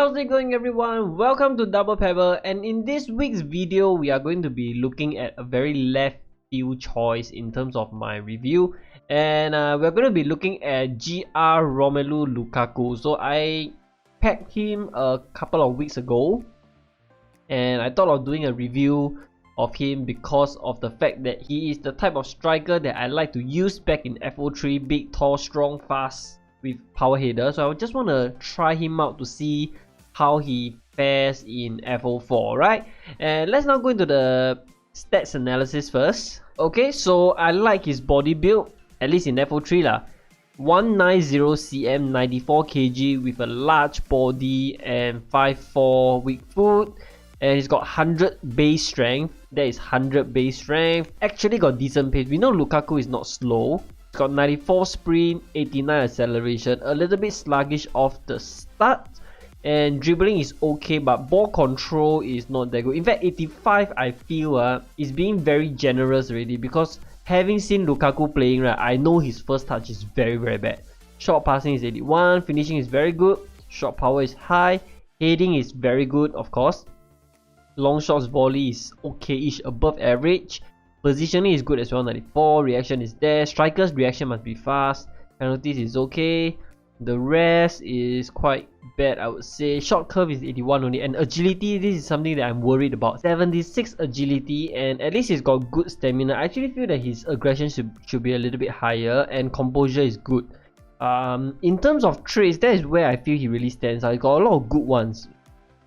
How's it going everyone? Welcome to Double Pebble, and in this week's video we are going to be looking at a very left field choice in terms of my review, and we're going to be looking at GR Romelu Lukaku. So I packed him a couple of weeks ago and I thought of doing a review of him because of the fact that he is the type of striker that I like to use back in FO3, big, tall, strong, fast with power header. So I just want to try him out to see how he fares in FO4, right? And let's now go into the stats analysis first. Okay, so I like his body build, at least in FO3 lah. 190 cm, 94 kg with a large body and 5'4" weak foot. And he's got 100 base strength. That is 100 base strength. Actually got decent pace. We know Lukaku is not slow. He's got 94 sprint, 89 acceleration. A little bit sluggish off the start. And dribbling is okay, but ball control is not that good. In fact, 85 I feel is being very generous already, because having seen Lukaku playing, right, I know his first touch is very bad. Short passing is 81, finishing is very good, shot power is high, heading is very good of course. Long shots volley is okay-ish, above average. Positioning is good as well, 94. Reaction is there. Striker's reaction must be fast. Penalties is okay. The rest is quite bad, I would say. Shot curve is 81 only. And agility, this is something that I'm worried about. 76 agility, and at least he's got good stamina. I actually feel that his aggression should be a little bit higher, and composure is good. In terms of traits, that is where I feel he really stands out. He's got a lot of good ones.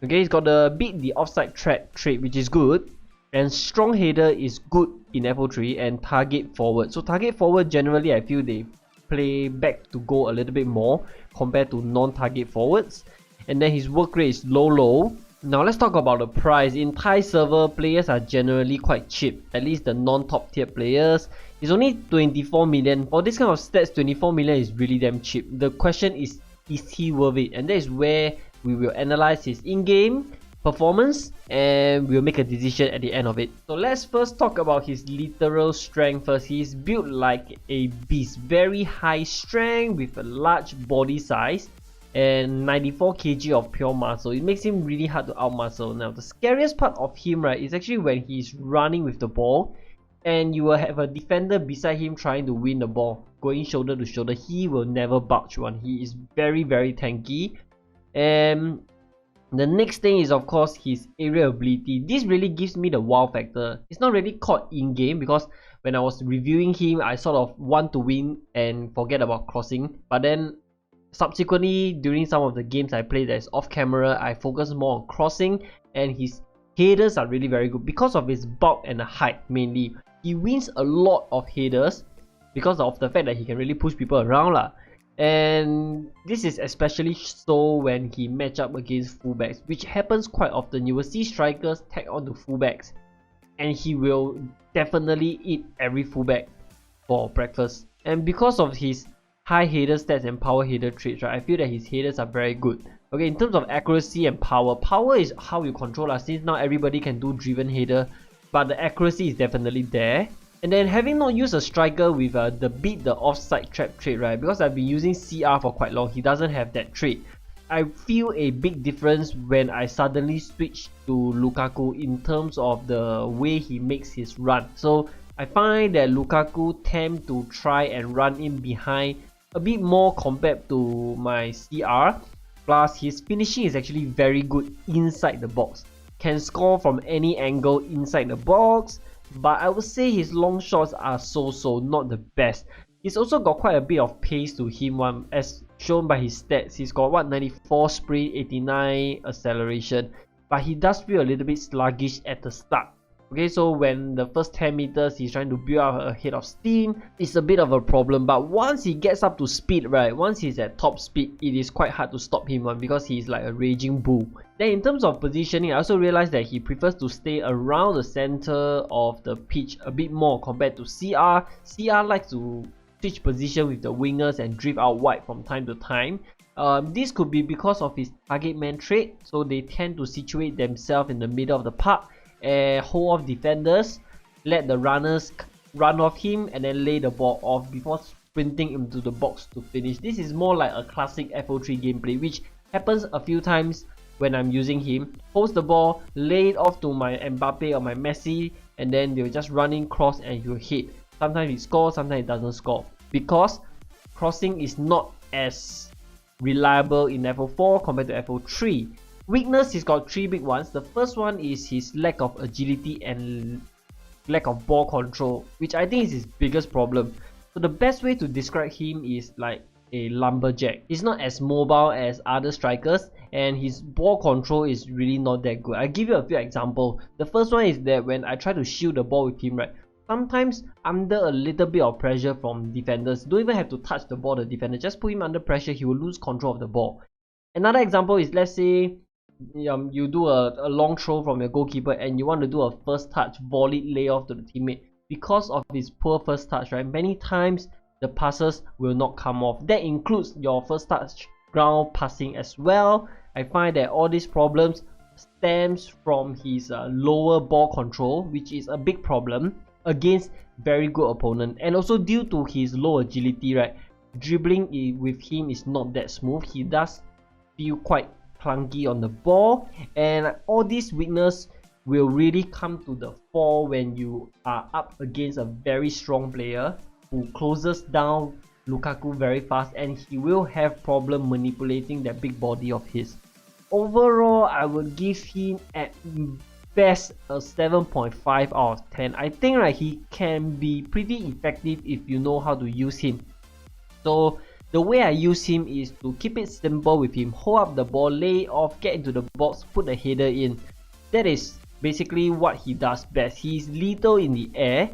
Okay, he's got the beat the offside trap trait, which is good, and strong header is good in FO3, and target forward. So target forward, generally I feel they play back to goal a little bit more compared to non-target forwards. And then his work rate is low. Now let's talk about the price. In Thai server, players are generally quite cheap, at least the non-top tier players. He's only 24 million. For this kind of stats, 24 million is really damn cheap. The question is he worth it? And that is where we will analyze his in-game performance and we'll make a decision at the end of it. So let's first talk about his literal strength first. He's built like a beast, very high strength with a large body size and 94 kg of pure muscle. It makes him really hard to outmuscle. Now the scariest part of him, right, is actually when he's running with the ball and you will have a defender beside him trying to win the ball, going shoulder to shoulder. He will never budge one. He is very tanky. And the next thing is of course his area ability. This really gives me the wow factor. It's not really caught in game, because when I was reviewing him I sort of want to win and forget about crossing, but then subsequently during some of the games I play that's off camera, I focus more on crossing, and his headers are really very good because of his bulk and the height. Mainly he wins a lot of headers because of the fact that he can really push people around lah. And this is especially so when he match up against fullbacks, which happens quite often. You will see strikers tag on to fullbacks and he will definitely eat every fullback for breakfast. And because of his high header stats and power header traits, right, I feel that his headers are very good. Okay, in terms of accuracy and power is how you control us, since now everybody can do driven header, but the accuracy is definitely there. And then having not used a striker with the beat the offside trap trait, right, because I've been using CR for quite long, he doesn't have that trait. I feel a big difference when I suddenly switch to Lukaku in terms of the way he makes his run. So I find that Lukaku tend to try and run in behind a bit more compared to my CR. Plus his finishing is actually very good inside the box. Can score from any angle inside the box. But I would say his long shots are so-so, not the best. He's also got quite a bit of pace to him, as shown by his stats. He's got 94 sprint, 89 acceleration, but he does feel a little bit sluggish at the start. Okay, so when the first 10 meters he's trying to build up a head of steam, it's a bit of a problem. But once he gets up to speed, right, once he's at top speed, it is quite hard to stop him because he's like a raging bull. Then in terms of positioning, I also realized that he prefers to stay around the center of the pitch a bit more compared to CR. CR likes to switch position with the wingers and drift out wide from time to time. This could be because of his target man trait, so they tend to situate themselves in the middle of the park and hold off defenders, let the runners run off him and then lay the ball off before sprinting into the box to finish. This is more like a classic FO3 gameplay, which happens a few times when I'm using him. Post the ball, lay it off to my Mbappe or my Messi, and then they'll just run in, cross, and you hit. Sometimes he scores, sometimes he doesn't score. Because crossing is not as reliable in FO4 compared to FO3. Weakness, he's got 3 big ones. The first one is his lack of agility and lack of ball control, which I think is his biggest problem. So the best way to describe him is like a lumberjack. He's not as mobile as other strikers, and his ball control is really not that good. I'll give you a few examples. The first one is that when I try to shield the ball with him, right, sometimes under a little bit of pressure from defenders, don't even have to touch the ball, the defender, just put him under pressure, he will lose control of the ball. Another example is, let's say you do a long throw from your goalkeeper and you want to do a first touch volleyed layoff to the teammate. Because of his poor first touch, right, many times the passes will not come off. That includes your first touch ground passing as well. I find that all these problems stems from his lower ball control, which is a big problem against very good opponent, and also due to his low agility, right, dribbling with him is not that smooth. He does feel quite clunky on the ball, and all these weakness will really come to the fore when you are up against a very strong player who closes down Lukaku very fast, and he will have problem manipulating that big body of his. Overall, I would give him at best a 7.5 out of 10. I think like he can be pretty effective if you know how to use him. So the way I use him is to keep it simple with him. Hold up the ball, lay off, get into the box, put the header in. That is basically what he does best. He's lethal in the air,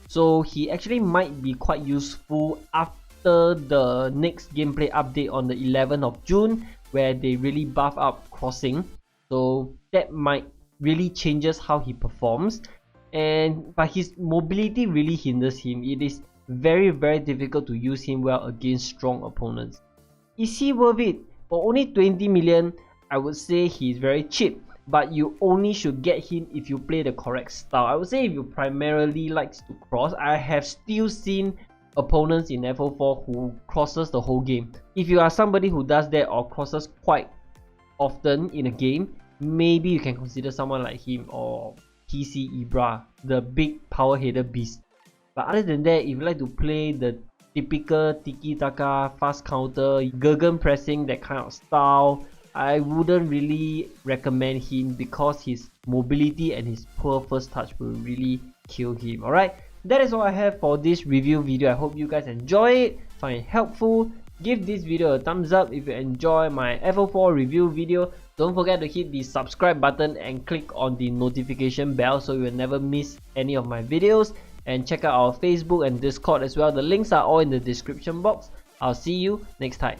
so he actually might be quite useful after the next gameplay update on the 11th of June, where they really buff up crossing. So that might really changes how he performs, but his mobility really hinders him. It is very difficult to use him well against strong opponents. Is he worth it? For only 20 million, I would say he's very cheap, but you only should get him if you play the correct style. I would say if you primarily likes to cross, I have still seen opponents in FO4 who crosses the whole game. If you are somebody who does that or crosses quite often in a game, maybe you can consider someone like him or PC Ibra, the big power header beast. But other than that, if you like to play the typical tiki-taka, fast counter, Gurgen pressing, that kind of style, I wouldn't really recommend him because his mobility and his poor first touch will really kill him. Alright, that is all I have for this review video. I hope you guys enjoy it, find it helpful. Give this video a thumbs up if you enjoy my FO4 review video. Don't forget to hit the subscribe button and click on the notification bell so you will never miss any of my videos. And check out our Facebook and Discord as well. The links are all in the description box. I'll see you next time.